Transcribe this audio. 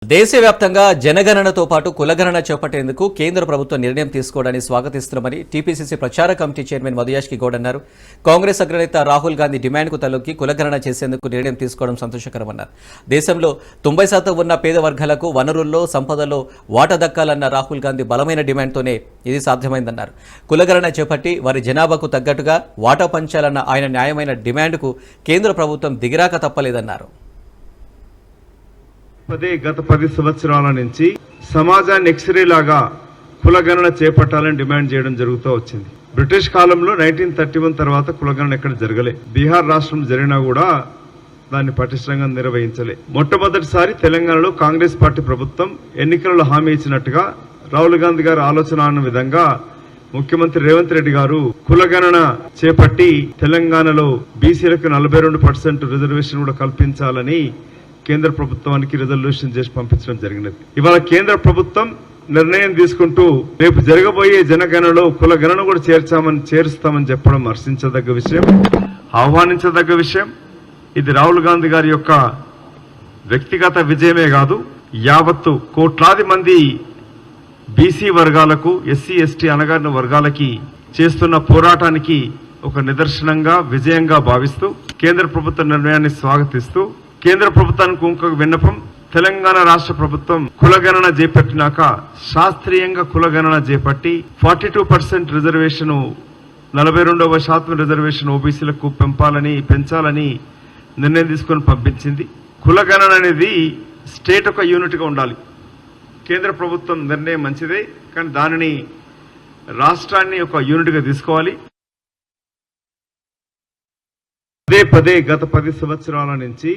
దేశవ్యాప్తంగా జనగణనతో పాటు కులగణన చేపట్టేందుకు కేంద్ర ప్రభుత్వం నిర్ణయం తీసుకోవడాన్ని స్వాగతిస్తున్నామని టీపీసీసీ ప్రచార కమిటీ చైర్మన్ మధుయాష్కి గౌడ్ అన్నారు. కాంగ్రెస్ అగ్రనేత రాహుల్ గాంధీ డిమాండ్కు తలొక్కి కులగణన చేసేందుకు నిర్ణయం తీసుకోవడం సంతోషకరమన్నారు. దేశంలో 90% ఉన్న పేద వర్గాలకు వనరుల్లో సంపదలో వాటా దక్కాలన్న రాహుల్ గాంధీ బలమైన డిమాండ్తోనే ఇది సాధ్యమైందన్నారు. కులగణన చేపట్టి వారి జనాభాకు తగ్గట్టుగా వాటా పంచాలన్న ఆయన న్యాయమైన డిమాండ్కు కేంద్ర ప్రభుత్వం దిగిరాక తప్పలేదన్నారు. గత 10 సంవత్సరాల నుంచి సమాజాన్ని ఎక్స్రే లాగా కులగణన చేపట్టాలని డిమాండ్ చేయడం జరుగుతూ వచ్చింది. బ్రిటిష్ కాలంలో 1931 తర్వాత కులగణన ఎక్కడ జరగలే. బీహార్ రాష్ట్రం జరిగినా కూడా దాన్ని పటిష్టంగా నిర్వహించలే. మొట్టమొదటిసారి తెలంగాణలో కాంగ్రెస్ పార్టీ ప్రభుత్వం ఎన్నికలలో హామీ ఇచ్చినట్టుగా రాహుల్ గాంధీ గారు ఆలోచన అన్న విధంగా ముఖ్యమంత్రి రేవంత్ రెడ్డి గారు కులగణన చేపట్టి తెలంగాణలో బీసీలకు 42% రిజర్వేషన్ కూడా కల్పించాలని కేంద్ర ప్రభుత్వానికి రిజల్యూషన్ చేసి పంపించడం జరిగినది. ఇవాళ కేంద్ర ప్రభుత్వం నిర్ణయం తీసుకుంటూ రేపు జరగబోయే జనగణనలో కులగణన కూడా చేరుస్తామని చెప్పడం హర్షించదగ్గ విషయం, ఆహ్వానించదగ్గ విషయం. ఇది రాహుల్ గాంధీ గారి యొక్క వ్యక్తిగత విజయమే కాదు, యావత్తు కోట్లాది మంది బీసీ వర్గాలకు, ఎస్సీ ఎస్టీ అణగారిన వర్గాలకి చేస్తున్న పోరాటానికి ఒక నిదర్శనంగా, విజయంగా భావిస్తూ కేంద్ర ప్రభుత్వ నిర్ణయాన్ని స్వాగతిస్తూ కేంద్ర ప్రభుత్వానికి ఇంకొక విన్నపం, తెలంగాణ రాష్ట్ర ప్రభుత్వం కులగణన చేపట్టినాక శాస్త్రీయంగా కులగణన చేపట్టి 42% రిజర్వేషన్, 42% రిజర్వేషన్ ఓబీసీలకు పెంచాలని నిర్ణయం తీసుకొని పంపించింది. కులగణన అనేది స్టేట్ ఒక యూనిట్గా ఉండాలి. కేంద్ర ప్రభుత్వం నిర్ణయం మంచిదే, కానీ దానిని రాష్ట్రాన్ని ఒక యూనిట్గా తీసుకోవాలి. పదే గత 10 సంవత్సరాల నుంచి